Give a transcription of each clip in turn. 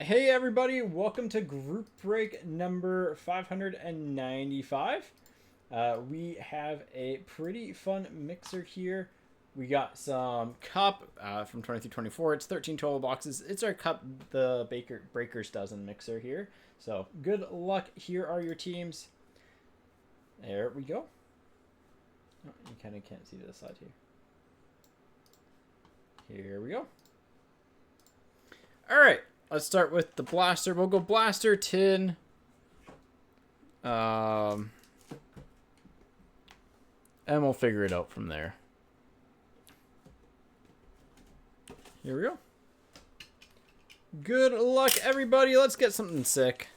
Hey everybody, welcome to group break number 595. We have a pretty fun mixer here. We got some cup from 2324. It's 13 total boxes. It's our cup, the Breakers Dozen mixer here. So good luck. Here are your teams. There we go. Oh, you kind of can't see this side here. Here we go. All right. Let's start with the blaster. We'll go blaster, tin. And we'll figure it out from there. Here we go. Good luck, everybody. Let's get something sick.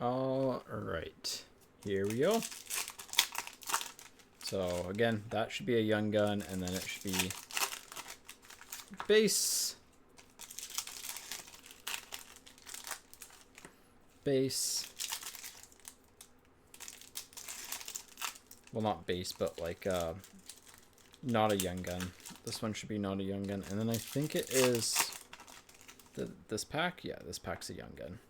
All right, here we go. So again, that should be a young gun, and then it should be base, well, not base, but like not a young gun. This one should be not a young gun, and then I think it is this pack. Yeah, this pack's a young gun.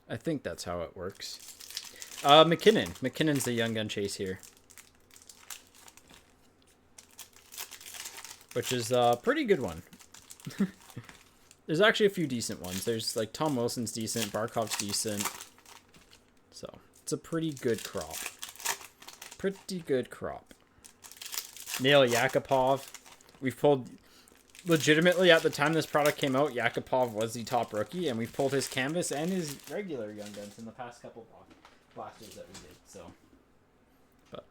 I think that's how it works. McKinnon's the young gun chase here. Which is a pretty good one. There's actually a few decent ones. There's like Tom Wilson's decent, Barkov's decent. So it's a pretty good crop. Pretty good crop. Nail Yakupov. We've pulled... Legitimately, at the time this product came out, Yakupov was the top rookie, and we pulled his canvas and his regular young guns in the past couple blasters that we did. So, but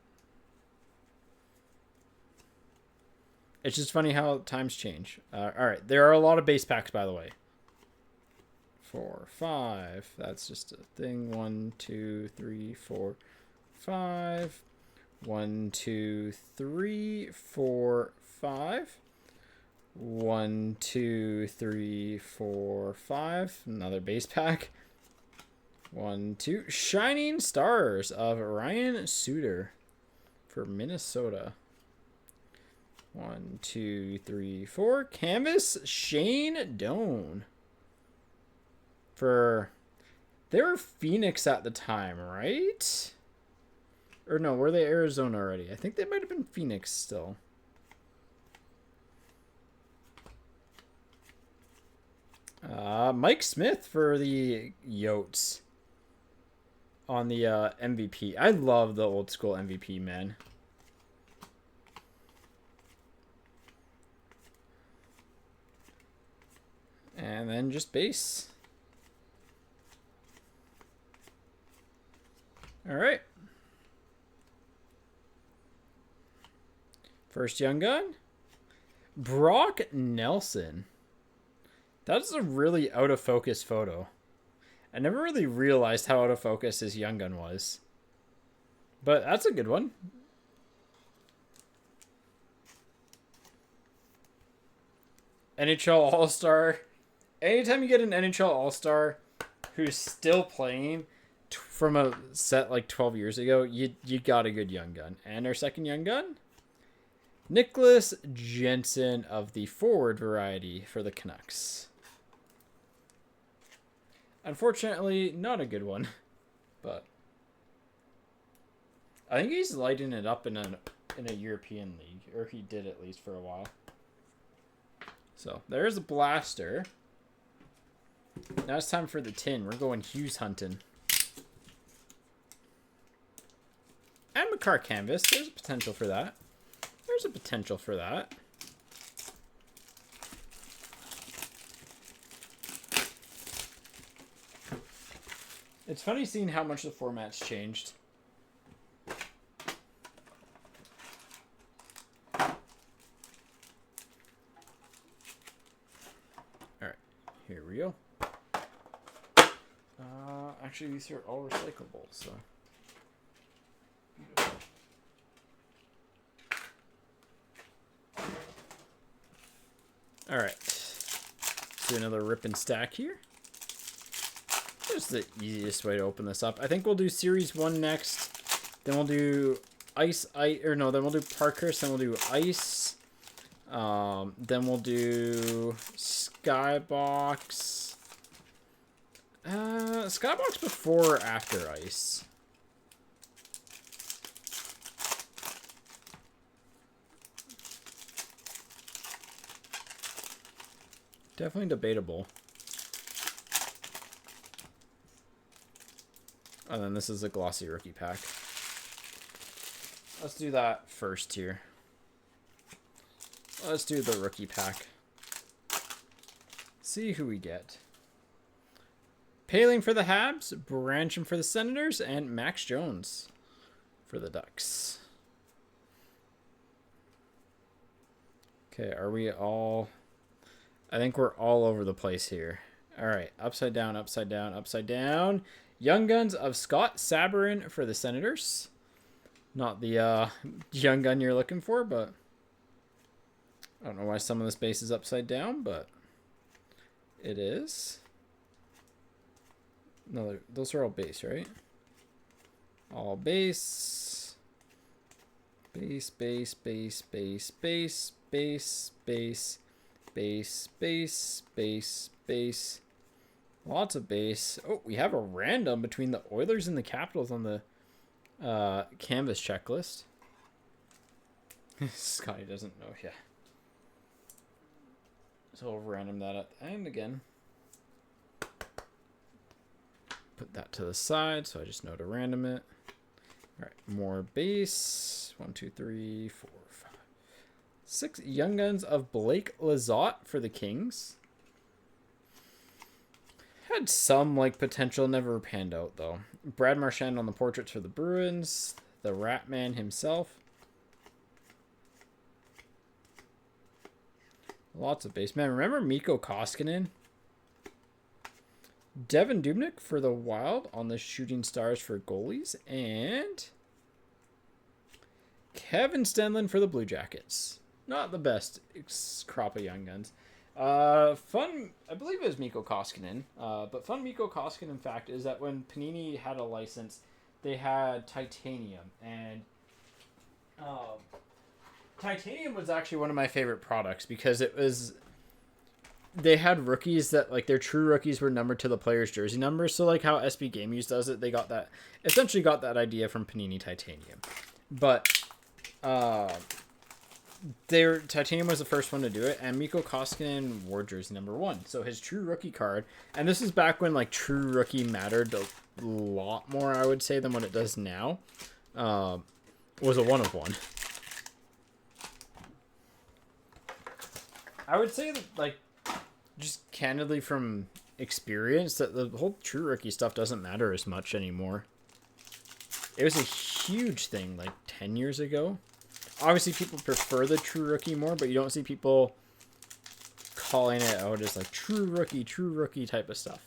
it's just funny how times change. All right, there are a lot of base packs, by the way. 4, 5. That's just a thing. 1, 2, 3, 4, 5. 1, 2, 3, 4, 5. 1, 2, 3, 4, 5. Another base pack. 1, 2. Shining Stars of Ryan Suter for Minnesota. 1, 2, 3, 4. Canvas Shane Doan for... They were Phoenix at the time, right? Or no, were they Arizona already? I think they might have been Phoenix still. Mike Smith for the Yotes on the MVP. I love the old school MVP, man. And then just base. All right. First young gun. Brock Nelson. That's a really out of focus photo. I never really realized how out of focus his young gun was. But that's a good one. NHL All-Star. Anytime you get an NHL All-Star who's still playing from a set like 12 years ago, you got a good young gun. And our second young gun? Nicholas Jensen of the forward variety for the Canucks. Unfortunately, not a good one, but I think he's lighting it up in a European league, or he did at least for a while. So there's a blaster. Now it's time for the tin. We're going Hughes hunting. And Makar canvas. There's a potential for that. There's a potential for that. It's funny seeing how much the format's changed. Alright, here we go. Actually, these are all recyclable, so... All right. Let's do another rip and stack here. Just the easiest way to open this up. I think we'll do Series 1 next. Then we'll do then we'll do Parkhurst. Then we'll do Ice. Then we'll do Skybox. Skybox before or after Ice? Definitely debatable. And then this is a glossy rookie pack. Let's do that first here. Let's do the rookie pack. See who we get. Paling for the Habs, Brancham for the Senators, and Max Jones for the Ducks. Okay, are we all... I think we're all over the place here. All right, upside down, upside down, upside down. Young Guns of Scott Sabourin for the Senators. Not the young gun you're looking for, but I don't know why some of this base is upside down, but it is. No, those are all base, right? All base. Base, base, base, base, base, base, base, base, base, base, base. Lots of base. Oh, we have a random between the Oilers and the Capitals on the canvas checklist. Scotty doesn't know. Yeah. So we'll random that at the end again. Put that to the side so I just know to random it. All right, more base. 1, 2, 3, 4, 5, 6 Young Guns of Blake Lizotte for the Kings. Had some like potential, never panned out though. Brad Marchand on the portraits for the Bruins. The Ratman himself. Lots of base. Man, remember Mikko Koskinen? Devin Dubnyk for the Wild on the Shooting Stars for goalies. And Kevin Stenlund for the Blue Jackets. Not the best crop of Young Guns. Fun, I believe it was Mikko Koskinen, but fun Mikko Koskinen fact is that when Panini had a license, they had titanium, and titanium was actually one of my favorite products because it was, they had rookies that, like, their true rookies were numbered to the player's jersey numbers, so like how SB Game Use does it, they got that, essentially got that idea from Panini Titanium, but, Titanium was the first one to do it, and Mikko Koskinen wore jersey number 1. So his true rookie card, and this is back when like true rookie mattered a lot more, I would say, than what it does now, was a 1 of 1. I would say that, like, just candidly from experience, that the whole true rookie stuff doesn't matter as much anymore. It was a huge thing like 10 years ago. Obviously, people prefer the true rookie more, but you don't see people calling it out as like true rookie type of stuff.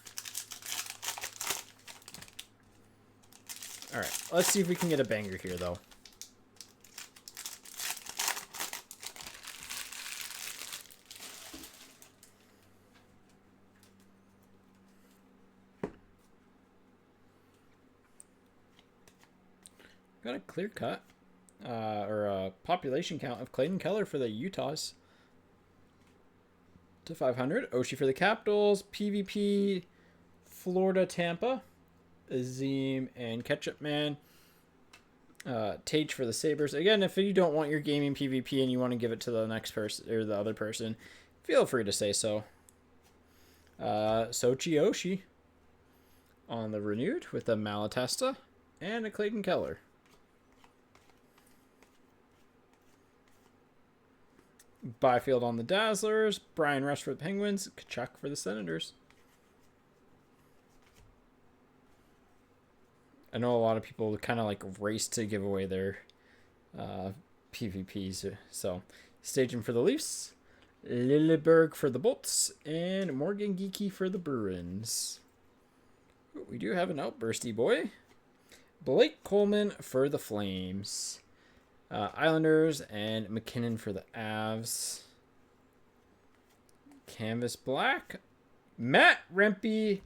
All right, let's see if we can get a banger here, though. Got a clear cut. Or a population count of Clayton Keller for the Utahs to 500. Oshie for the Capitals. PvP, Florida, Tampa. Azim and Ketchup Man. Tage for the Sabres. Again, if you don't want your gaming PvP and you want to give it to the next person or the other person, feel free to say so. Sochi Oshie on the renewed with a Malatesta and a Clayton Keller. Byfield on the Dazzlers, Brian Rush for the Penguins, Kachuk for the Senators. I know a lot of people kind of like race to give away their PvPs. So, Staging for the Leafs, Lilleberg for the Bolts, and Morgan Geeky for the Bruins. Ooh, we do have an outbursty boy. Blake Coleman for the Flames. Islanders and McKinnon for the Avs. Canvas black. Matt Rempe,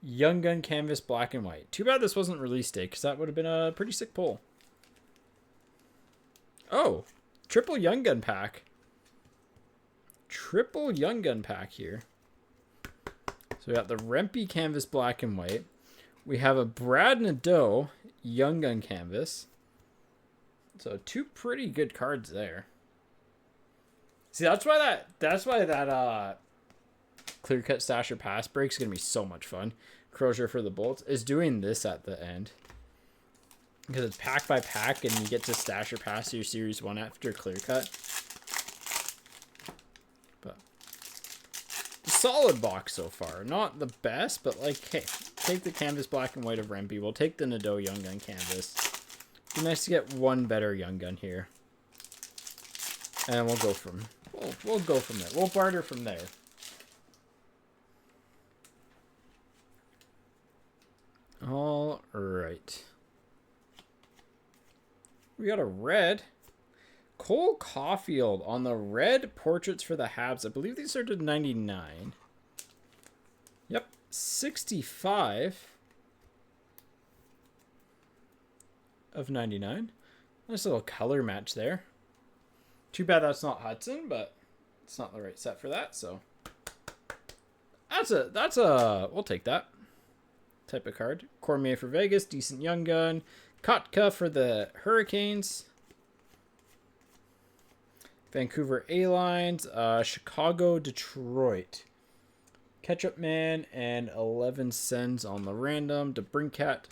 Young Gun Canvas black and white. Too bad this wasn't release day, because that would have been a pretty sick pull. Oh, triple Young Gun pack. Triple Young Gun pack here. So we got the Rempe Canvas black and white. We have a Brad Nadeau Young Gun Canvas. So 2 pretty good cards there. See, that's why that clear cut stasher pass break is gonna be so much fun. Crozier for the bolts is doing this at the end because it's pack by pack, and you get to stasher pass your series 1 after clear cut. But solid box so far, not the best, but like, hey, take the canvas black and white of Rempe. We'll take the Nadeau Young Gun canvas. It'd be nice to get one better Young Gun here, and we'll go from there. We'll barter from there. All right. We got a red. Cole Caulfield on the red portraits for the Habs. I believe these are to 99. Yep, 65 of 99. Nice little color match there. Too bad that's not Hudson, but it's not the right set for that, so that's a we'll take that type of card. Cormier for Vegas, decent Young Gun. Kotka for the Hurricanes. Vancouver A-Lines. Chicago, Detroit. Ketchup Man and 11 cents on the random. DeBrincat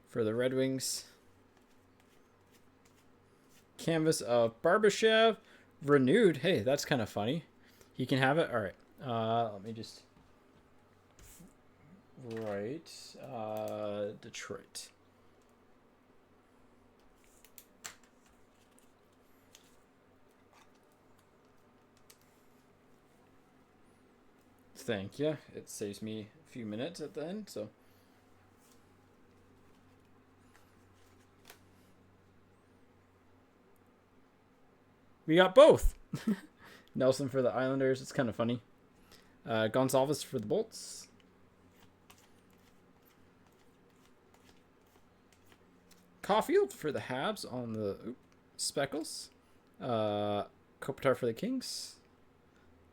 for the Red Wings. Canvas of Barbashev. Renewed. Hey, that's kind of funny. He can have it. All right. Let me just... Right. Detroit. Thank you. It saves me a few minutes at the end, so. We got both. Nelson for the Islanders. It's kind of funny. Gonzalez for the Bolts. Caulfield for the Habs on the Speckles. Kopitar for the Kings.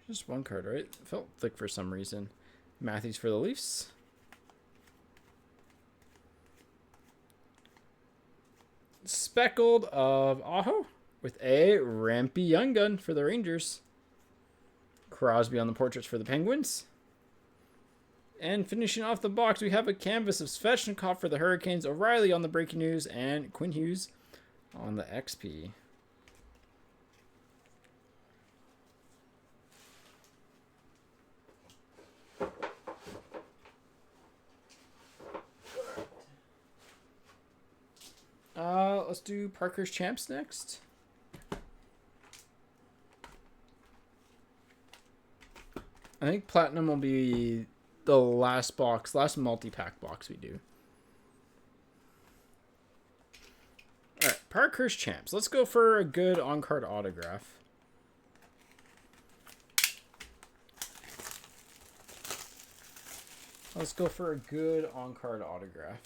Just one card, right? It felt thick for some reason. Matthews for the Leafs. Speckled of Aho with a Rampy Young Gun for the Rangers. Crosby on the portraits for the Penguins. And finishing off the box, we have a canvas of Svechnikov for the Hurricanes, O'Reilly on the Breaking News, and Quinn Hughes on the XP. Let's do Parker's Champs next. I think Platinum will be the last multi-pack box we do. Alright, Parker's Champs. Let's go for a good on-card autograph. Let's go for a good on-card autograph.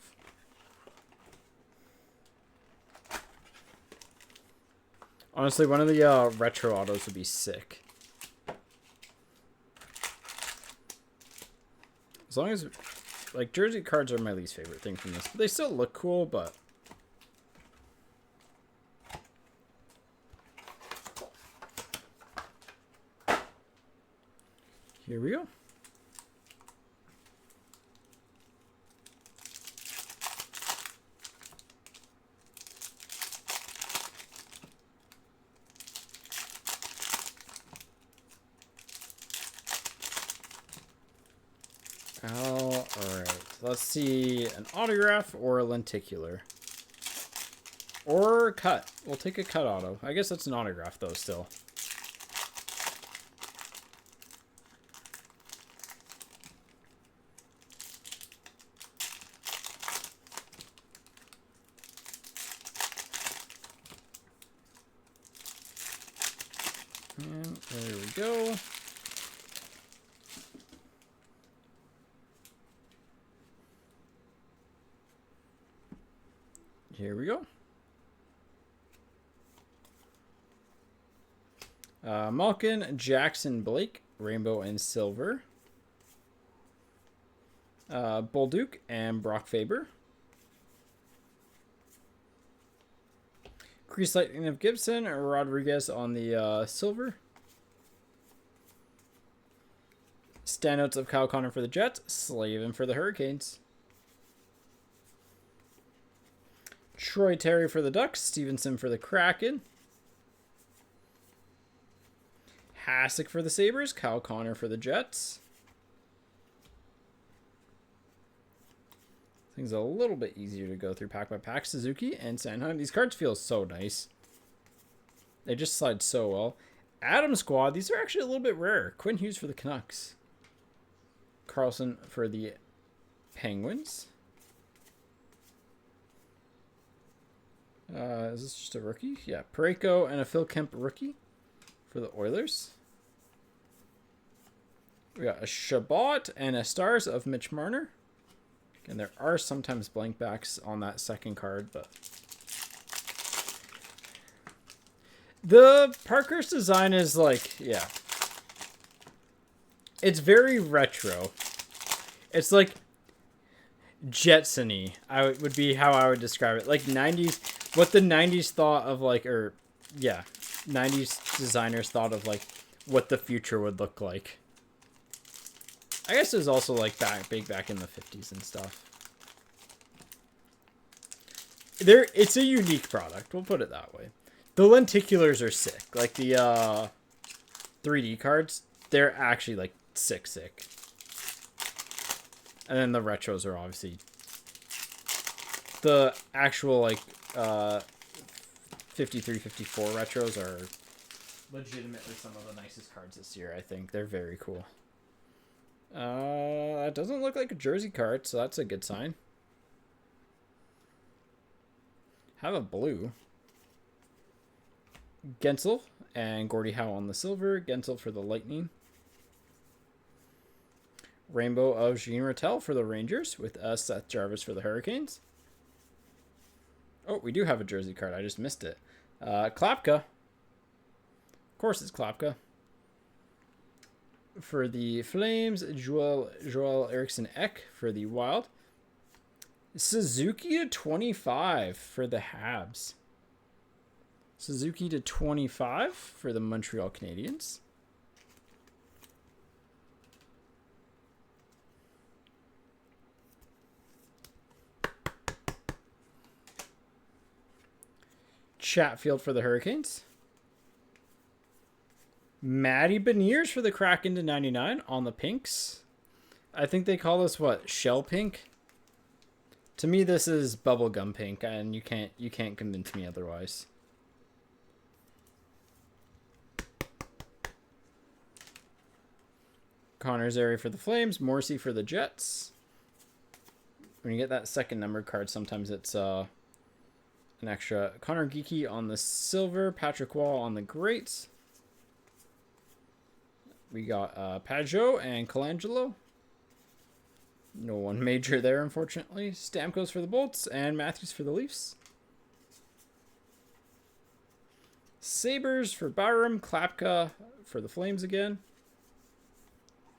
Honestly, one of the retro autos would be sick. As long as, like, jersey cards are my least favorite thing from this. But they still look cool, but... Here we go. Alright, let's see, an autograph or a lenticular. Or cut. We'll take a cut auto. I guess that's an autograph though still. And there we go. Here we go. Malkin, Jackson, Blake, Rainbow and Silver. Bolduc and Brock Faber. Crease Lightning of Gibson, Rodriguez on the Silver. Standouts of Kyle Connor for the Jets, Slavin for the Hurricanes. Troy Terry for the Ducks, Stevenson for the Kraken. Hasek for the Sabres, Kyle Connor for the Jets. Things a little bit easier to go through pack by pack. Suzuki and Sanheim. These cards feel so nice. They just slide so well. Adam Squad. These are actually a little bit rare. Quinn Hughes for the Canucks. Carlson for the Penguins. Is this just a rookie? Yeah. Parayko and a Phil Kemp rookie for the Oilers. We got a Shabbat and a Stars of Mitch Marner. And there are sometimes blank backs on that second card, but the Parkhurst design is like, yeah, it's very retro. It's like Jetson-y, would be how I would describe it. Like 90s, what the 90s thought of like, or yeah, 90s designers thought of like what the future would look like. I guess it was also like big back in the 50s and stuff. It's a unique product. We'll put it that way. The lenticulars are sick. Like the 3D cards, they're actually like sick. And then the retros are obviously the actual like 53, 54 retros are legitimately some of the nicest cards this year. I think they're very cool. It doesn't look like a jersey card, so that's a good sign. Have a blue. Gensel and Gordie Howe on the silver. Gensel for the Lightning. Rainbow of Jean Rattel for the Rangers with Seth Jarvis for the Hurricanes. Oh, we do have a jersey card. I just missed it. Klapka. Of course it's Klapka. For the Flames, Joel Eriksson Ek for the Wild. Suzuki to 25 for the Habs. Suzuki to 25 for the Montreal Canadiens. Chatfield for the Hurricanes. Matty Beniers for the Kraken to 99 on the pinks. I think they call this what? Shell pink? To me this is bubblegum pink, and you can't convince me otherwise. Connor Zary for the Flames, Morrissey for the Jets. When you get that second numbered card, sometimes it's an extra. Connor Geeky on the silver, Patrick Wall on the greats. We got Pajot and Colangelo. No one major there, unfortunately. Stamkos for the Bolts and Matthews for the Leafs. Sabres for Byram. Klapka for the Flames again.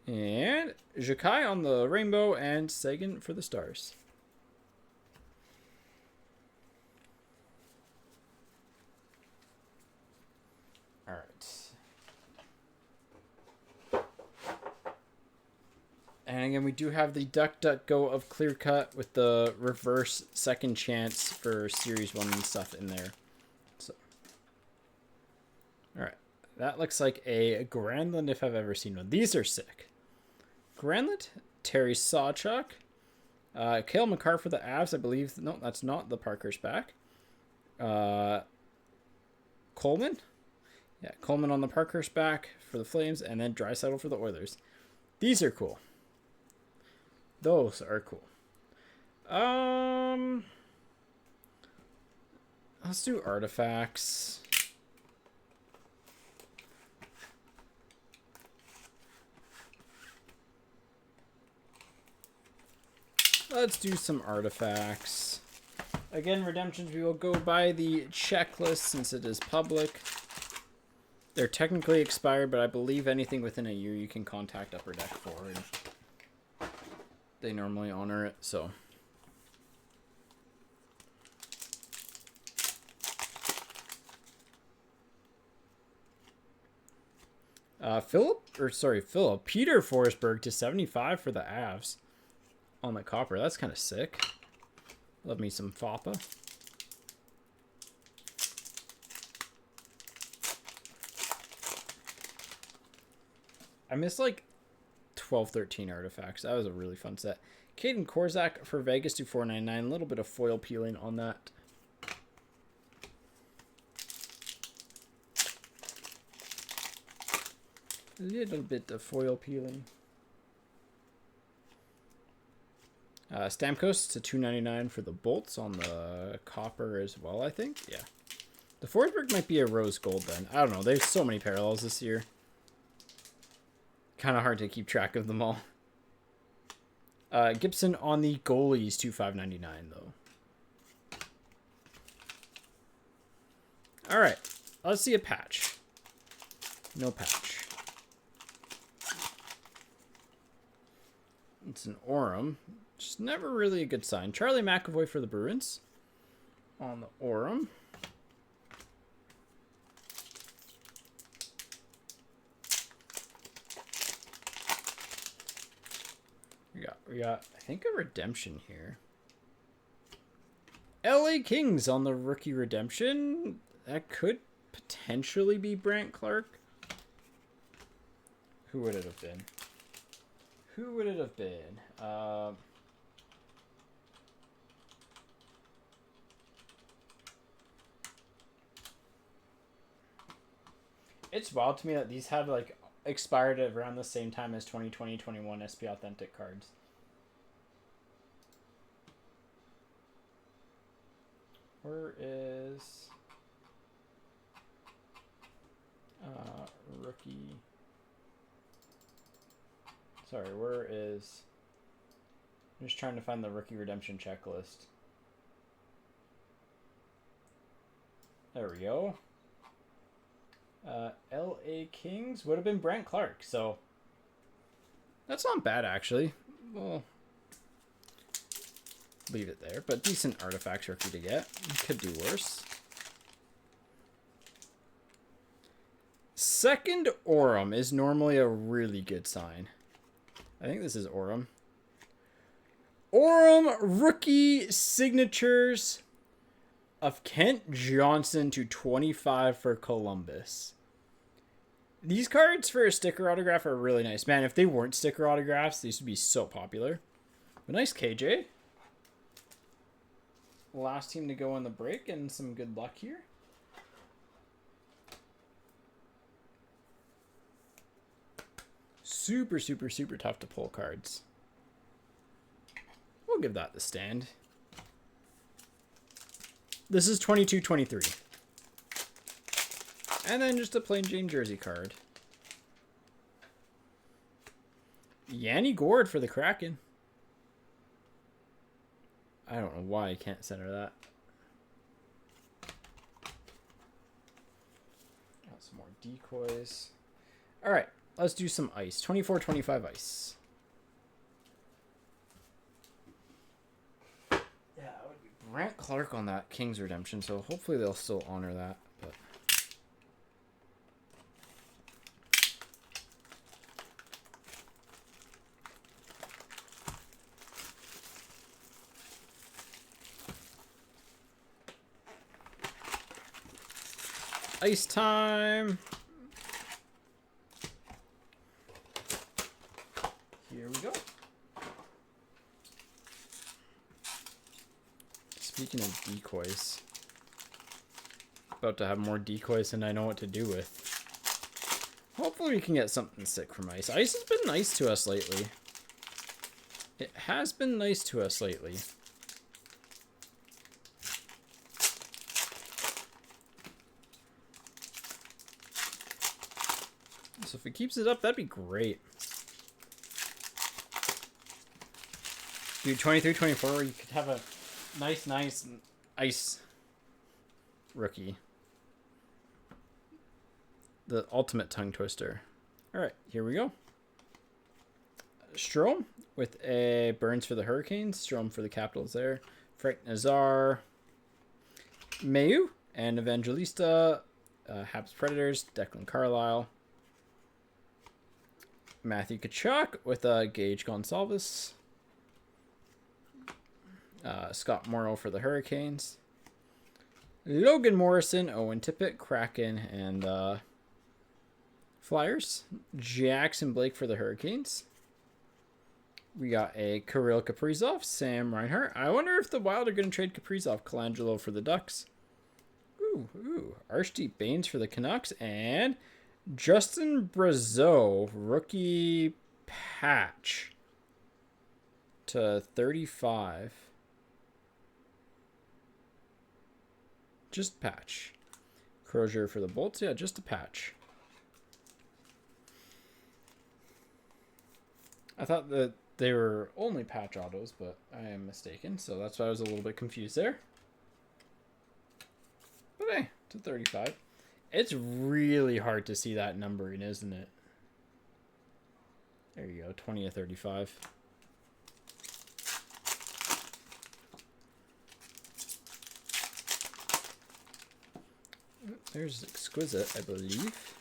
And Jakai on the Rainbow and Sagan for the Stars. All right. And again, we do have the DuckDuckGo of Clear Cut with the reverse second chance for Series 1 and stuff in there. So, all right. That looks like a Granlund if I've ever seen one. These are sick. Granlund, Terry Sawchuk, Cale Makar for the Avs, I believe. No, that's not the Parker's back. Coleman. Yeah, Coleman on the Parker's back for the Flames, and then Draisaitl for the Oilers. These are cool. Those are cool. Let's do artifacts. Let's do some artifacts. Again, redemptions, we will go by the checklist since it is public. They're technically expired, but I believe anything within a year you can contact Upper Deck for. And they normally honor it, so. Philip. Peter Forsberg to 75 for the Avs on the copper. That's kind of sick. Love me some FOPA. I missed like 12, 13 artifacts. That was a really fun set. Caden Korzak for Vegas to 499. A little bit of foil peeling on that. A little bit of foil peeling. Stamkos to 299 for the bolts on the copper as well, I think. Yeah. The Forsberg might be a rose gold then. I don't know. There's so many parallels this year. Kind of hard to keep track of them all. Gibson on the goalies to 599 though. All right. Let's see a patch. No patch. It's an Orem. Just never really a good sign. Charlie McAvoy for the Bruins on the Orem. We got I think a redemption here. LA Kings on the rookie redemption. That could potentially be Brant Clark. Who would it have been? Who would it have been? It's wild to me that these have like expired around the same time as 2020-21 SP Authentic cards. Where is rookie? Sorry, where is... I'm just trying to find the rookie redemption checklist. There we go. LA Kings would have been Brant Clark, so that's not bad actually. Well, leave it there, but decent artifact rookie to get. Could do worse. Second Orem is normally a really good sign. I think this is Orem. Orem rookie signatures of Kent Johnson to 25 for Columbus. These cards for a sticker autograph are really nice. Man, if they weren't sticker autographs, these would be so popular. But nice KJ. Last team to go on the break, and some good luck here. Super, super, super tough to pull cards. We'll give that the stand. This is 22-23. And then just a plain Jane jersey card. Yanni Gourde for the Kraken. I don't know why I can't center that. Got some more decoys. All right, let's do some ice. 24-25 ice. Yeah, it would be Brant Clark on that Kings redemption, so hopefully they'll still honor that. But ice time. Here we go. Speaking of decoys, about to have more decoys than I know what to do with. Hopefully we can get something sick from ice. Ice has been nice to us lately. It has been nice to us lately. So if it keeps it up, that'd be great. Dude, 23-24, you could have a nice ice rookie. The ultimate tongue twister. All right, here we go. Strom with a Burns for the Hurricanes. Strom for the Capitals there. Frank Nazar. Mayu and Evangelista. Habs Predators. Declan Carlisle. Matthew Tkachuk with Gage Gonsalves. Scott Morrow for the Hurricanes. Logan Morrison, Owen Tippett, Kraken, and Flyers. Jackson Blake for the Hurricanes. We got a Kirill Kaprizov, Sam Reinhart. I wonder if the Wild are going to trade Kaprizov. Colangelo for the Ducks. Ooh. Archdeep Baines for the Canucks. And Justin Brazeau, rookie patch to 35. Just patch. Crozier for the Bolts. Yeah, just a patch. I thought that they were only patch autos, but I am mistaken. So that's why I was a little bit confused there. But hey, to 35. It's really hard to see that numbering, isn't it? There you go, 20 to 35. There's Exquisite, I believe.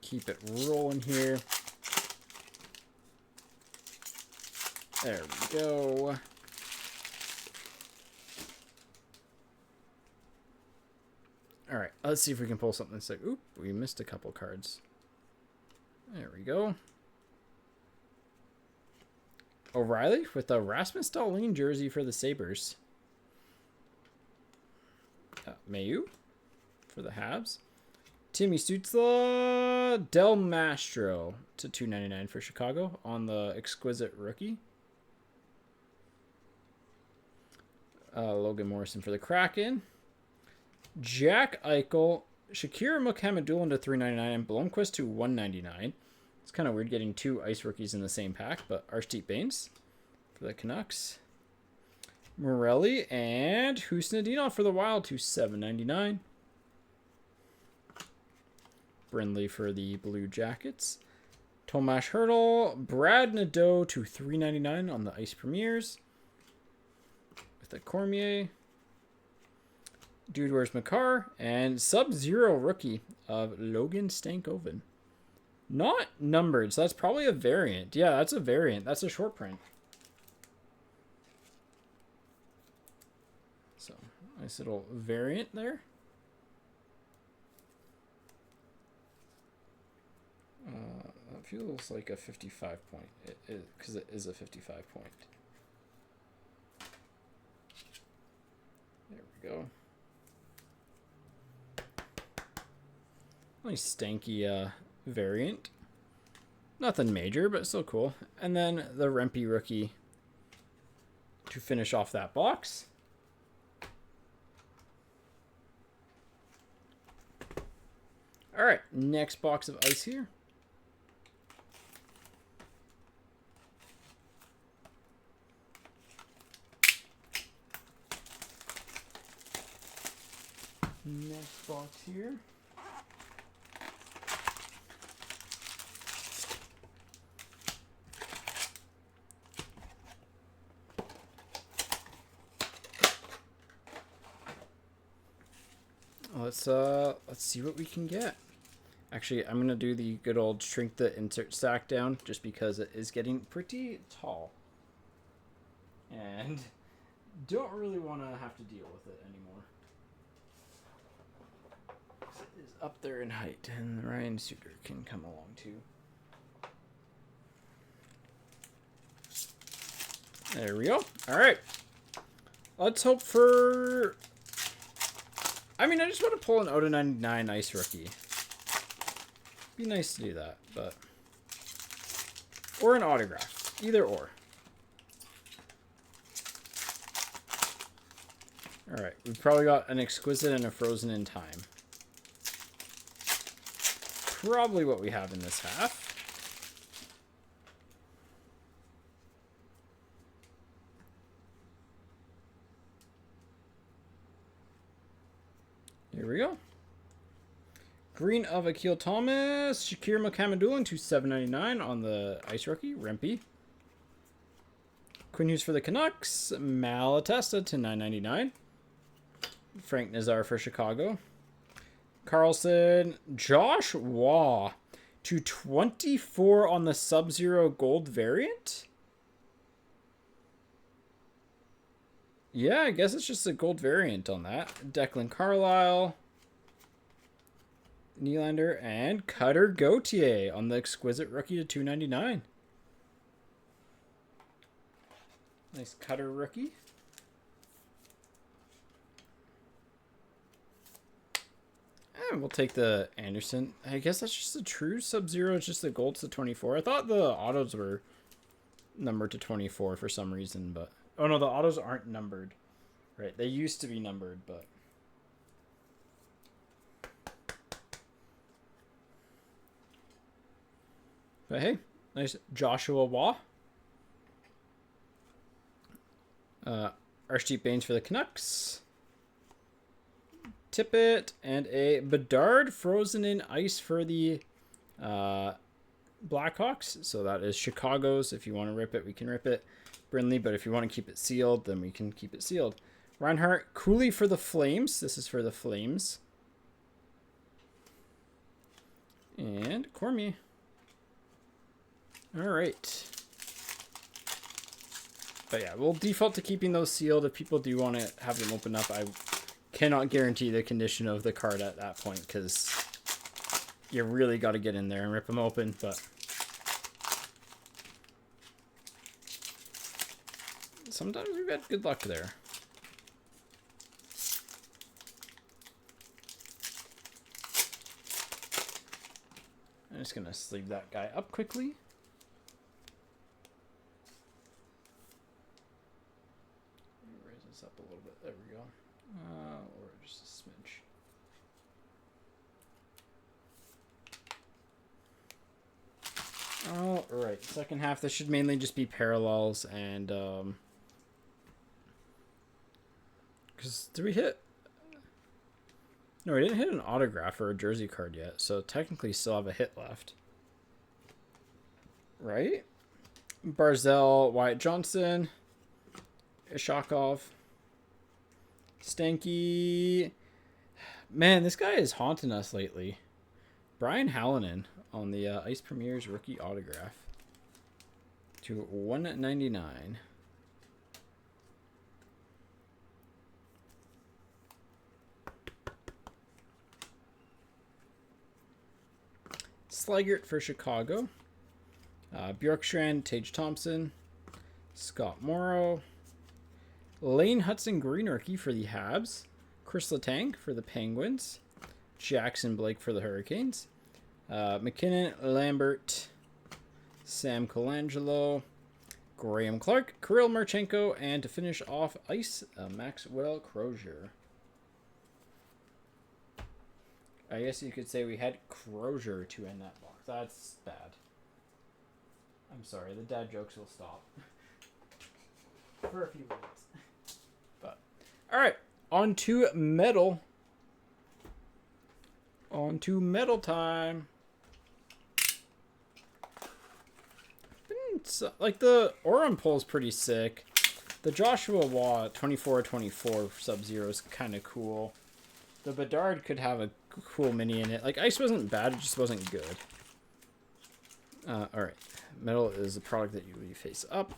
Keep it rolling here. There we go. All right, let's see if we can pull something sick. Oop, we missed a couple cards. There we go. O'Reilly with a Rasmus Dahlin jersey for the Sabres. Mayu for the Habs. Timmy Stützle, Del Mastro to $2.99 for Chicago on the Exquisite rookie. Logan Morrison for the Kraken. Jack Eichel, Shakira Mukhamadullin to $3.99 and Blomqvist to $1.99. It's kind of weird getting two ice rookies in the same pack, but Archdeep Baines for the Canucks. Morelli and Husnadinov for the Wild to $7.99. Brindley for the Blue Jackets. Tomas Hertl, Brad Nadeau to $3.99 on the Ice Premiers. With a Cormier. Dude, where's Makar? And Sub-Zero rookie of Logan Stankoven. Not numbered, so that's probably a variant. Yeah, that's a variant. That's a short print. So, nice little variant there. That feels like a 55 point. Because it is a 55 point. There we go. Nice stanky variant. Nothing major, but still cool. And then the Rempe rookie to finish off that box. All right, next box of ice here. Next box here. Let's see what we can get. Actually, I'm gonna do the good old shrink the insert stack down just because it is getting pretty tall. And don't really want to have to deal with it anymore. It is up there in height, and Ryan Suter can come along too. There we go. All right. Let's hope for... I mean, I just want to pull an out of 99 ice rookie. Be nice to do that, but... Or an autograph. Either or. Alright, we've probably got an Exquisite and a Frozen in Time. Probably what we have in this half. Here we go. Green of Akil Thomas. Shakir Mohamedoulin to 7.99 on the Ice Rookie. Rempy. Quinn Hughes for the Canucks. Malatesta to 9.99. Frank Nazar for Chicago. Carlson. Josh Waugh to 24 on the Sub-Zero Gold variant. Yeah, I guess it's just a gold variant on that. Declan Carlisle. Nylander and Cutter Gauthier on the Exquisite Rookie to 2.99. Nice Cutter rookie. And we'll take the Anderson. I guess that's just a true Sub-Zero. It's just the golds to 24. I thought the autos were numbered to 24 for some reason, but... Oh, no, the autos aren't numbered. Right, they used to be numbered, but... But hey, nice Joshua Waugh. Archdeep Baines for the Canucks. Tippett and a Bedard frozen in ice for the Blackhawks. So that is Chicago's. If you want to rip it, we can rip it. Brindley, but if you want to keep it sealed, then we can keep it sealed. Reinhardt, Cooley for the Flames. This is for the Flames. And Cormier. All right. But yeah, we'll default to keeping those sealed. If people do want to have them open up, I cannot guarantee the condition of the card at that point because you really got to get in there and rip them open. But sometimes we've had good luck there. I'm just going to sleeve that guy up quickly. Raise this up a little bit. There we go. Or just a smidge. All right. Second half, this should mainly just be parallels and... Because did we hit... No, we didn't hit an autograph or a jersey card yet, so technically still have a hit left. Right? Barzell, Wyatt Johnson, Ishakov, Stanky. Man, this guy is haunting us lately. Brian Hallinan on the Ice Premier's rookie autograph to 199. Sligert for Chicago. Bjorkstrand, Tage Thompson. Scott Morrow. Lane Hudson Green rookie for the Habs. Chris Letang for the Penguins. Jackson Blake for the Hurricanes. McKinnon, Lambert. Sam Colangelo. Graham Clark. Kirill Marchenko. And to finish off ice, Maxwell Crozier. I guess you could say we had Crozier to end that box. That's bad. I'm sorry, the dad jokes will stop. For a few minutes. But, alright, on to metal. On to metal time. It's, like, the Oran pull is pretty sick. The Joshua Waugh 24/24 Sub-Zero is kind of cool. The Bedard could have a cool mini in it. Like, ice wasn't bad, it just wasn't good. Alright. Metal is a product that you leave face up.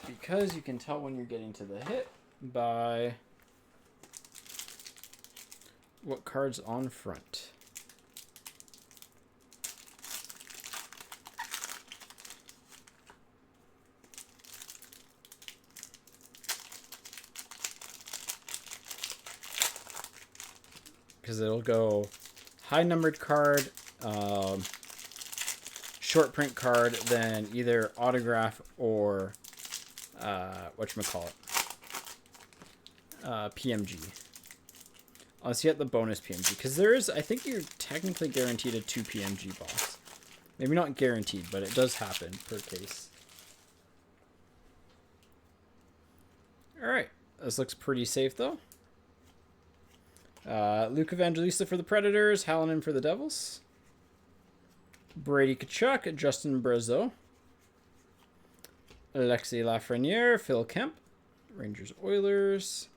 Because you can tell when you're getting to the hit by what card's on front. Because it'll go high numbered card, short print card, then either autograph or whatchamacallit, PMG. Unless you get the bonus PMG. Because there is, I think you're technically guaranteed a 2 PMG box. Maybe not guaranteed, but it does happen per case. Alright. This looks pretty safe, though. Luke Evangelista for the Predators. Hallinan for the Devils. Brady Tkachuk. Justin Brazeau. Alexis Lafreniere. Phil Kemp. Rangers Oilers.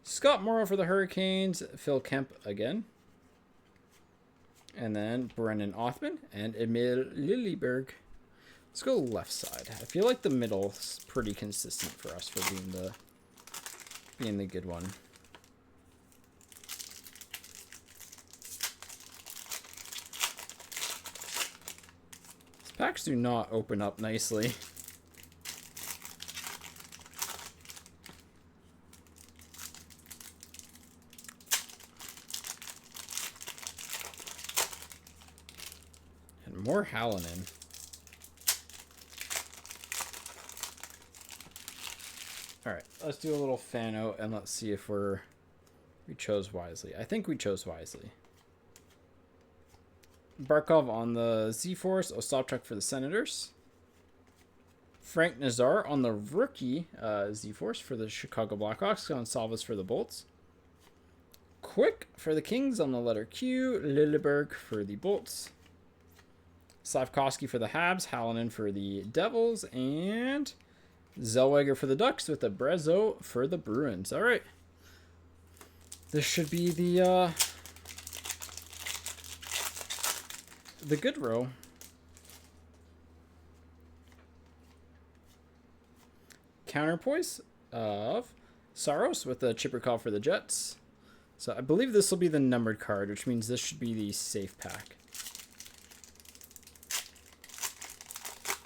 Scott Morrow for the Hurricanes. Phil Kemp again. And then Brennan Othman and Emil Lilleberg. Let's go left side. I feel like the middle's pretty consistent for us for being the good one. These packs do not open up nicely. And more Hallinan. Alright, let's do a little fan out and let's see if we chose wisely. I think we chose wisely. Barkov on the Z-Force. Ostapchuk for the Senators. Frank Nazar on the rookie Z-Force for the Chicago Blackhawks. Gonsalves for the Bolts. Quick for the Kings on the letter Q. Lilleberg for the Bolts. Slavkovsky for the Habs. Hallinan for the Devils. And Zellweger for the Ducks with the Brazeau for the Bruins. All right. This should be the good row. Counterpoise of Saros with the chipper call for the Jets. So I believe this will be the numbered card, which means this should be the safe pack.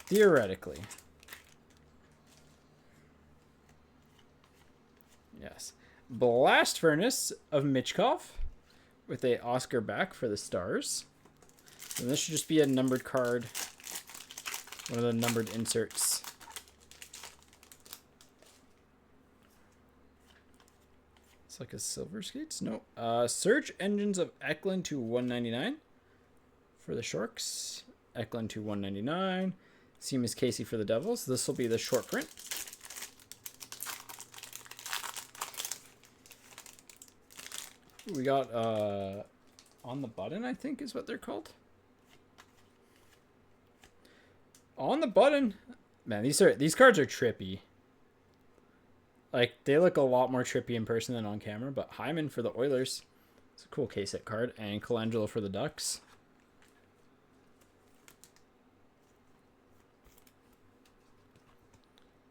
Theoretically. Yes. Blast Furnace of Michkov with a Oscar back for the Stars. And this should just be a numbered card. One of the numbered inserts. It's like a Silver Skates? No. Search Engines of Eklund to 199 for the Sharks. Eklund to 199. Seamus Casey for the Devils. This will be the short print. We got On the Button, I think is what they're called. On the Button. Man, these cards are trippy. Like, they look a lot more trippy in person than on camera, but Hyman for the Oilers. It's a cool K-set card. And Colangelo for the Ducks.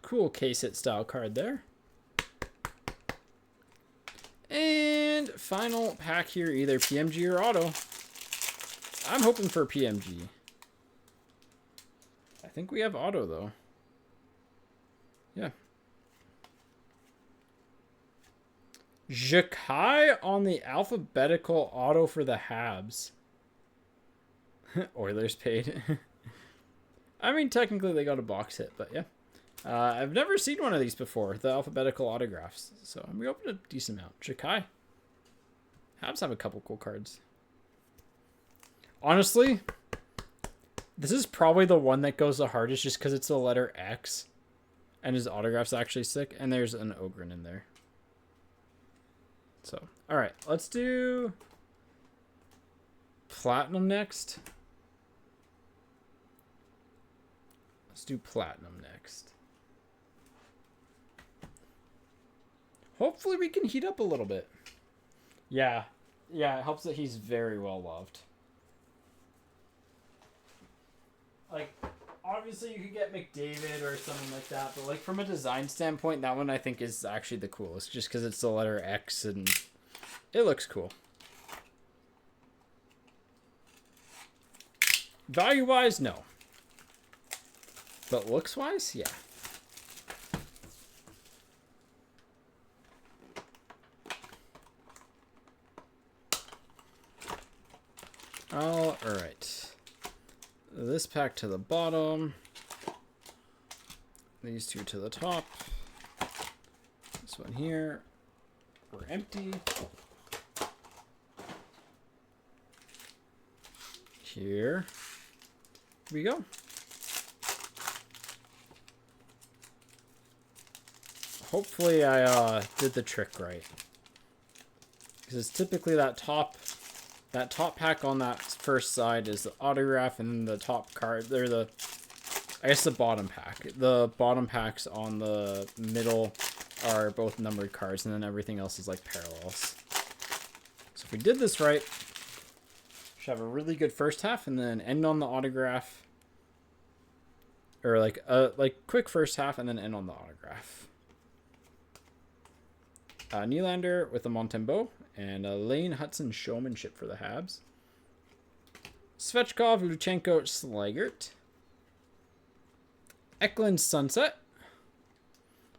Cool K-set style card there. And final pack here, either PMG or auto. I'm hoping for PMG. I think we have auto, though. Yeah. Jakai on the alphabetical auto for the Habs. Oilers paid. I mean, technically they got a box hit, but yeah. I've never seen one of these before, the alphabetical autographs. So we opened a decent amount. Jakai. Habs have a couple cool cards. Honestly, this is probably the one that goes the hardest just because it's the letter X. And his autograph's actually sick. And there's an Ogren in there. So, alright. Let's do Platinum next. Let's do Platinum next. Hopefully we can heat up a little bit. Yeah. Yeah, it helps that he's very well loved. Like, obviously you could get McDavid or something like that, but like from a design standpoint, that one I think is actually the coolest, just because it's the letter X and it looks cool. Value-wise, no. But looks-wise, yeah. All right. This pack to the bottom. These two to the top. This one here. We're empty. Here we go. Hopefully I did the trick right. Because it's typically that top pack on that first side is the autograph, and then the top card, they're the, I guess the bottom pack. The bottom packs on the middle are both numbered cards, and then everything else is like parallels. So if we did this right, we should have a really good first half, and then end on the autograph. Or like quick first half, and then end on the autograph. Nylander with a Montembeault, and Lane Hudson showmanship for the Habs. Svechkov, Luchenko, Slagert. Eklund Sunset.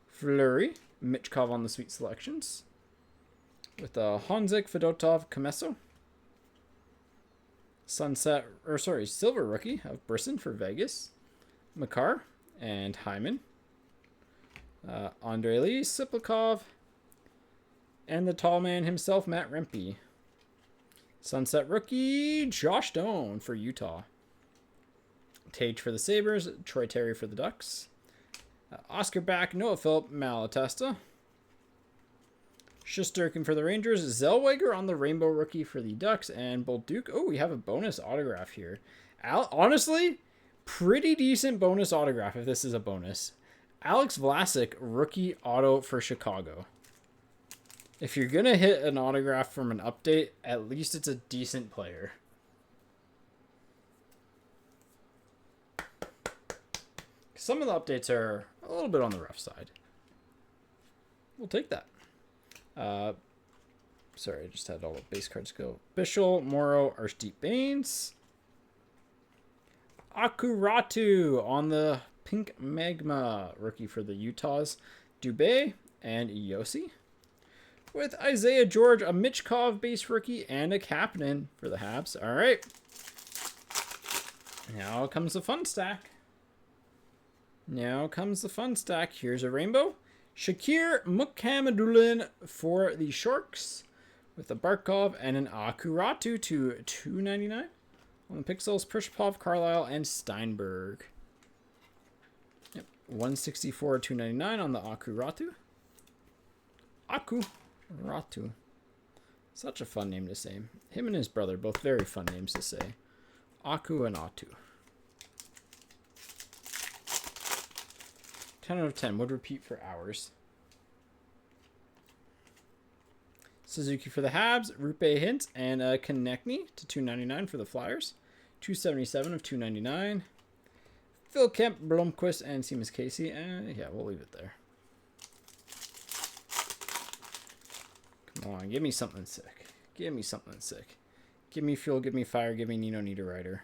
Fleury, Mitchkov on the sweet selections. With Honzik, Fedotov, Comesso. Silver rookie of Brisson for Vegas. Makar and Hyman. Andre Lee, Siplikov. And the tall man himself, Matt Rempe. Sunset rookie, Josh Doan for Utah. Tage for the Sabres, Troy Terry for the Ducks. Oscar Back, Noah Phillip, Malatesta. Shesterkin for the Rangers. Zellweger on the rainbow rookie for the Ducks. And Bolduc. Oh, we have a bonus autograph here. Honestly, pretty decent bonus autograph if this is a bonus. Alex Vlasic, rookie auto for Chicago. If you're going to hit an autograph from an update, at least it's a decent player. Some of the updates are a little bit on the rough side. We'll take that. Sorry, I just had all the base cards go. Bichel, Morrow, Arshdeep Baines. Akuratu on the Pink Magma, rookie for the Utahs. Dubé and Yossi. With Isaiah George, a Mitchkov base rookie, and a Kapanen for the Habs. All right. Now comes the fun stack. Here's a rainbow. Shakir Mukhamadullin for the Sharks. With a Barkov and an Akuratu to $2.99. On the Pixels, Prishpov, Carlisle, and Steinberg. Yep. $164, $2.99 on the Akuratu. Akuratu. Such a fun name to say. Him and his brother, both very fun names to say. Aku and Atu. 10 out of 10. Would repeat for hours. Suzuki for the Habs. Rupe Hintz and Konechny to $2.99 for the Flyers. $2.77 of $2.99. Phil Kemp, Blomqvist, and Seamus Casey. Yeah, we'll leave it there. Come on, give me something sick. Give me something sick. Give me fuel, give me fire, give me Nino Niederreiter.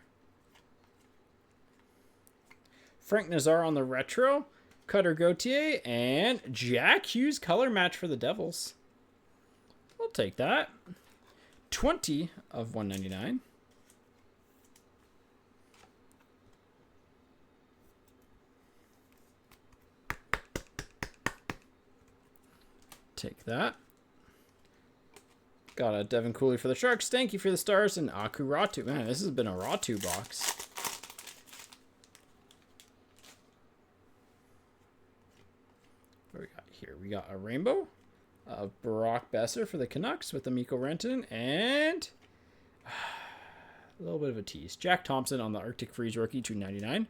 Frank Nazar on the retro. Cutter Gauthier and Jack Hughes color match for the Devils. We'll take that. 20 of 199. Take that. Got a Devin Cooley for the Sharks, Stanky for the Stars, and Akuratu. Man, this has been a Ratu box. What do we got here? We got a rainbow of Brock Besser for the Canucks with the Mikko Rantanen, and a little bit of a tease. Jack Thompson on the Arctic Freeze rookie, $2.99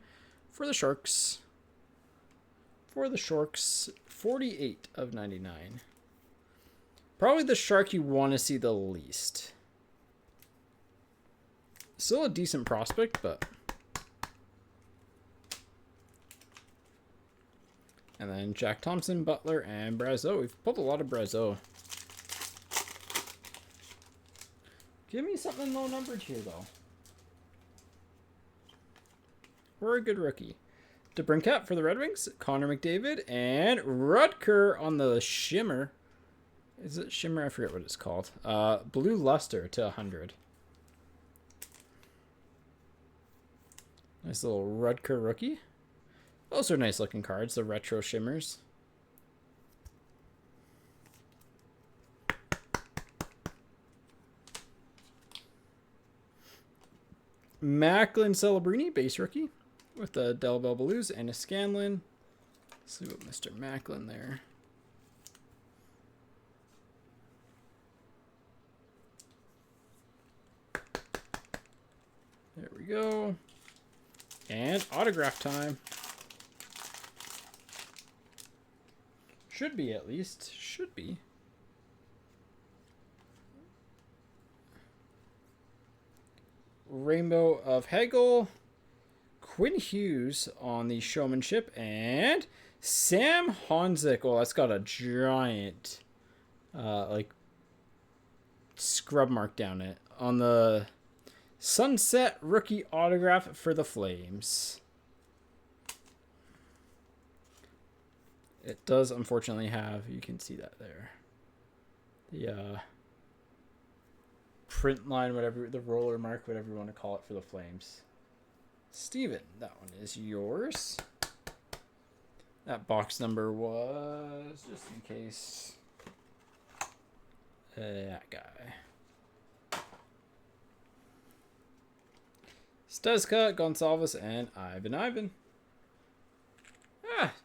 for the Sharks. For the Sharks, 48 of 99. Probably the Shark you want to see the least. Still a decent prospect, but... And then Jack Thompson, Butler, and Brazeau. We've pulled a lot of Brazeau. Give me something low numbered here, though. We're a good rookie. DeBrincat for the Red Wings, Connor McDavid, and Rutger on the Shimmer. Is it Shimmer? I forget what it's called. Blue Luster to 100. Nice little Rutger rookie. Those are nice looking cards, the retro shimmers. Macklin Celebrini, base rookie, with the Del Bell Blues and a Scanlon. Let's see what Mr. Macklin there. we go. And autograph time. Should be, at least. Should be. Rainbow of Hegel. Quinn Hughes on the showmanship. And Sam Honzik. Oh, that's got a giant, like, scrub mark down it. On the Sunset rookie autograph for the Flames. It does unfortunately have, you can see that there, the print line, whatever, the roller mark, whatever you want to call it for the Flames. Steven, that one is yours. That box number was, just in case, that guy. Stezka, Gonsalves, and Ivan.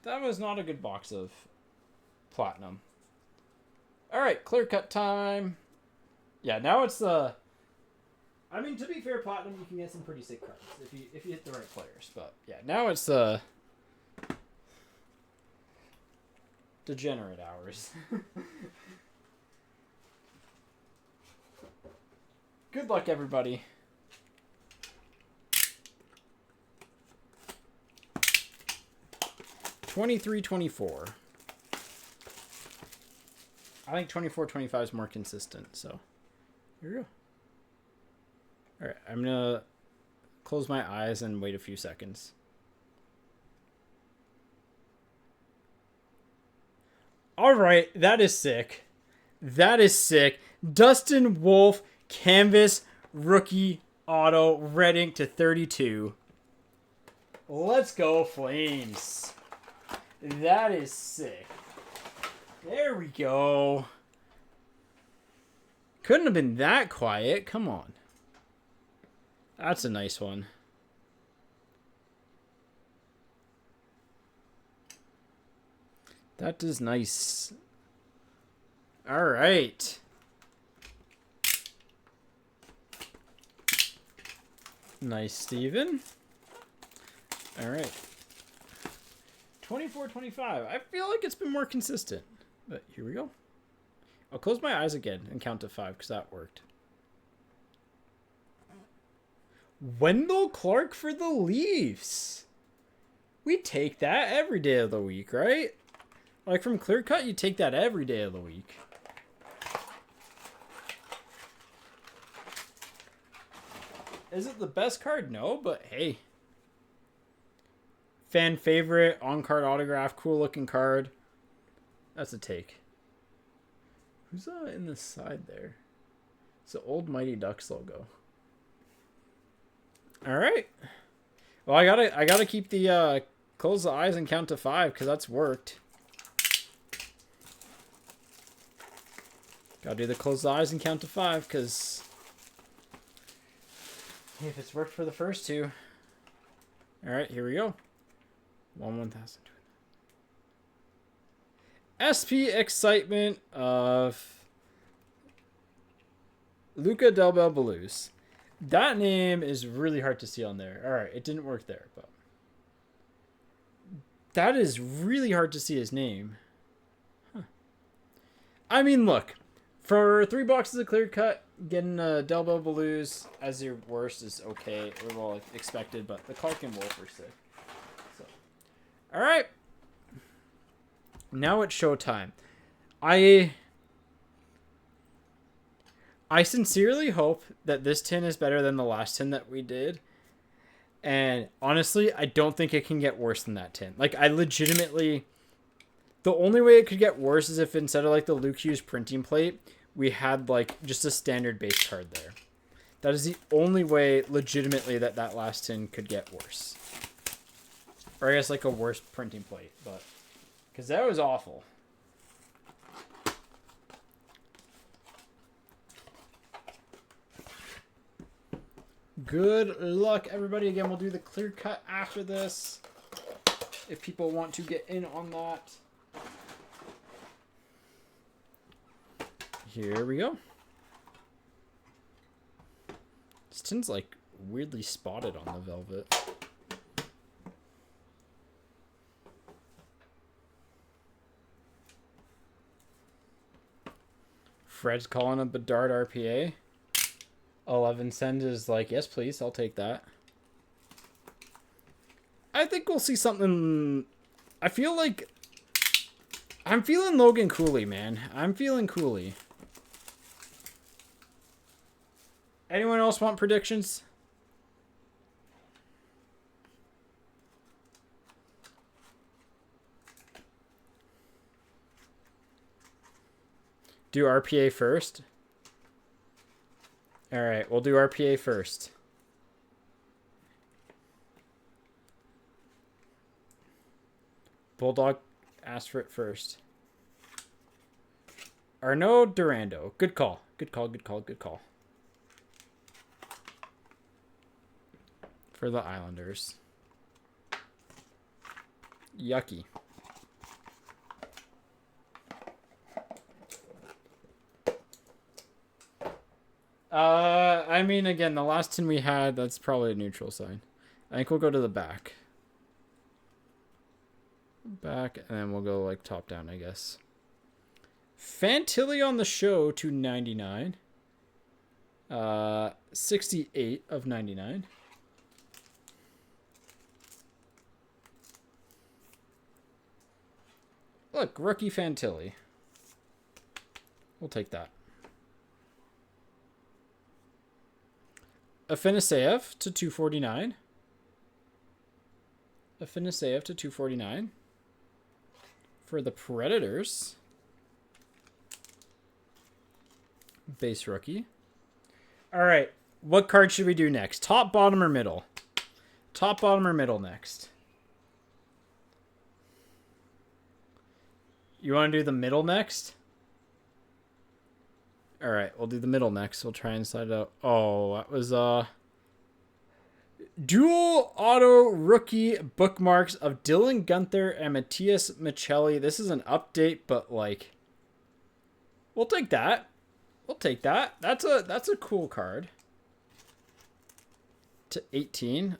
That was not a good box of platinum. All right, clear cut time. Yeah, now it's the. I mean, to be fair, platinum you can get some pretty sick cards if you hit the right players. But yeah, now it's the degenerate hours. Good luck, everybody. 23-24. I think 24-25 is more consistent, so here we go. Alright, I'm gonna close my eyes and wait a few seconds. Alright, that is sick. That is sick. Dustin Wolf, canvas, rookie, auto, red ink to 32. Let's go, Flames. That is sick. There we go. Couldn't have been that quiet. Come on. That's a nice one. That is nice. All right. Nice, Steven. All right. 24-25. I feel like it's been more consistent. But here we go. I'll close my eyes again and count to 5 because that worked. Wendell Clark for the Leafs. We take that every day of the week, right? Like from Clear Cut, you take that every day of the week. Is it the best card? No, but hey. Fan favorite, on-card autograph, cool looking card. That's a take. Who's in the side there? It's the old Mighty Ducks logo. All right. Well, I gotta keep the close the eyes and count to 5 because that's worked. Gotta do the close the eyes and count to 5 because if it's worked for the first two. All right, here we go. 1,000. SP Excitement of Luca Del Bel Belluz. That name is really hard to see on there. All right, it didn't work there, but that is really hard to see his name. Huh. I mean, look, for 3 boxes of Clear Cut, getting Del Bel Belluz as your worst is okay. Well, expected, but the Clark and Wolf are sick. So, all right. Now it's showtime. I sincerely hope that this tin is better than the last tin that we did. And honestly, I don't think it can get worse than that tin. Like, I legitimately... The only way it could get worse is if instead of, like, the Luke Hughes printing plate, we had, like, just a standard base card there. That is the only way, legitimately, that that last tin could get worse. Or I guess, like, a worse printing plate, but... Because that was awful. Good luck, everybody. Again, we'll do the Clear Cut after this. If people want to get in on that. Here we go. This tin's, like, weirdly spotted on the velvet. Fred's calling a Bedard RPA. 11 cents is like, yes, please, I'll take that. I think we'll see something. I feel like I'm feeling Logan Cooley, man. I'm feeling Cooley. Anyone else want predictions? Do RPA first. All right, we'll do RPA first. Bulldog asked for it first. Arnaud Durando. Good call. Good call, good call, good call. For the Islanders. Yucky. I mean, again, the last 10 we had, that's probably a neutral sign. I think we'll go to the back. Back, and then we'll go, like, top down, I guess. Fantilli on the show to 99. 68 of 99. Look, rookie Fantilli. We'll take that. Afinaseyev to 249. Afinaseyev to 249. For the Predators. Base rookie. All right. What card should we do next? Top, bottom, or middle? Top, bottom, or middle next? You want to do the middle next? All right, we'll do the middle next. We'll try and slide it out. Oh, that was dual auto rookie bookmarks of Dylan Guenther and Matthias Michelli. This is an update, but like, we'll take that. We'll take that. That's a cool card. To 18.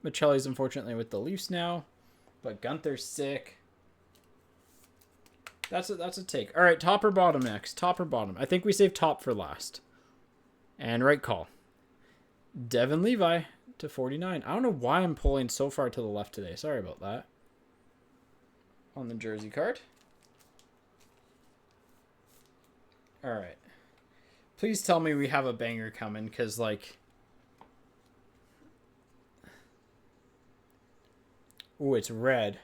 Michelli's unfortunately with the Leafs now, but Gunther's sick. That's a take. All right, top or bottom next? Top or bottom? I think we saved top for last. And right call. Devin Levi to 49. I don't know why I'm pulling so far to the left today. Sorry about that. On the jersey card. All right. Please tell me we have a banger coming, because, like... Ooh, it's red.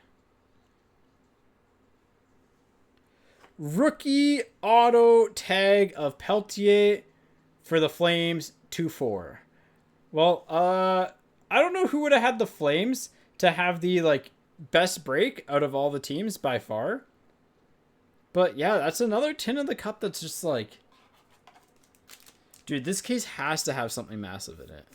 Rookie auto tag of Peltier for the Flames 2-4. Well, I don't know who would have had the Flames to have the like best break out of all the teams by far. But yeah, that's another tin of the cup that's just like, dude, this case has to have something massive in it.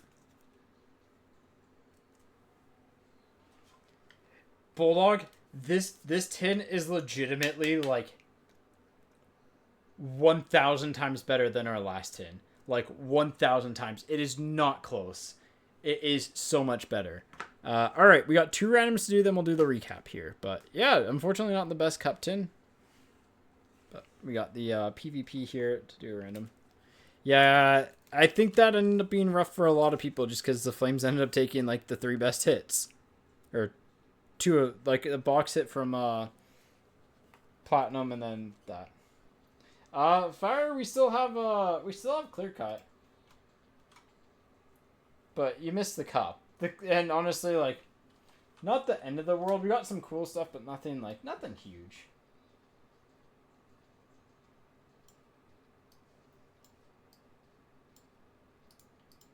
Bulldog, this tin is legitimately like 1,000 times better than our last tin. Like 1,000 times. It is not close. It is so much better. All right, we got 2 randoms to do, then we'll do the recap here. But yeah, unfortunately not the best cup tin. But we got the PvP here to do a random. Yeah, I think that ended up being rough for a lot of people just because the Flames ended up taking like the 3 best hits. Or 2, like a box hit from Platinum and then that. Fire, we still have clear cut. But you missed the cup. And honestly, like, not the end of the world. We got some cool stuff, but nothing huge.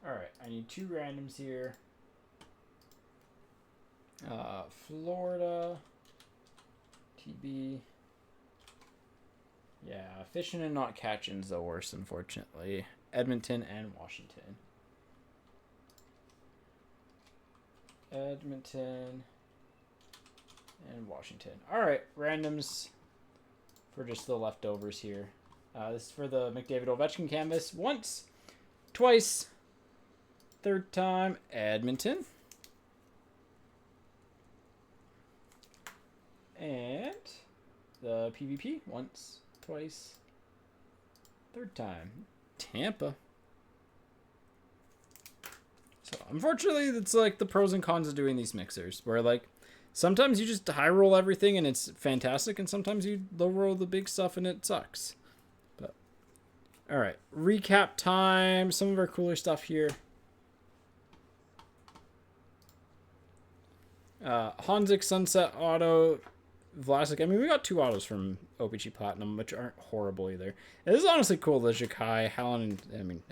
Alright, I need 2 randoms here. Florida. TB. Yeah, fishing and not catching's the worst, unfortunately. Edmonton and Washington. Edmonton and Washington. All right, randoms for just the leftovers here. This is for the McDavid Ovechkin canvas. Once, twice, third time, Edmonton. And the PvP once, twice, third time, Tampa. So unfortunately, it's like the pros and cons of doing these mixers, where like sometimes you just high roll everything and it's fantastic, and sometimes you low roll the big stuff and it sucks. But all right, recap time. Some of our cooler stuff here. Hanzik Sunset Auto, Vlasic. I mean, we got 2 autos from OPG Platinum, which aren't horrible either. It is honestly cool. The Jakai, Hallen, and I mean,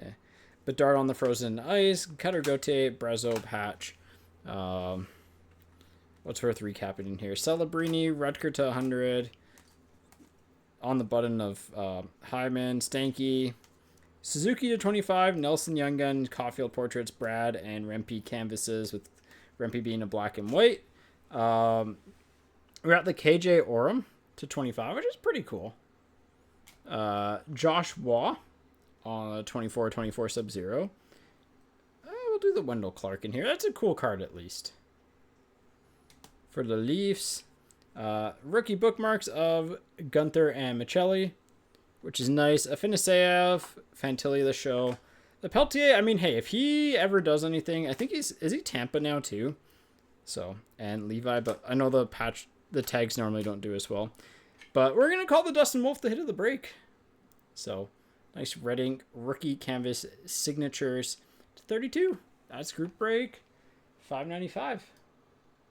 Bedard on the Frozen Ice, Cutter Gote, Brazo, Patch. What's worth recapping in here? Celebrini, Rutger to 100. On the button of Hyman, Stanky, Suzuki to 25, Nelson Young Gun, Caulfield Portraits, Brad, and Rempe Canvases, with Rempe being a black and white. We're at the KJ Oram to 25, which is pretty cool. Josh Waugh on 24 Sub-Zero. We'll do the Wendell Clark in here. That's a cool card at least. For the Leafs, rookie bookmarks of Gunther and Michelli, which is nice. Afinaseyev, Fantilli the show. The Peltier, I mean, hey, if he ever does anything, I think is he Tampa now too? So, and Levi, but I know the tags normally don't do as well. But we're going to call the Dustin Wolf the hit of the break. So, nice red ink rookie canvas signatures to 32. That's group break, $5.95.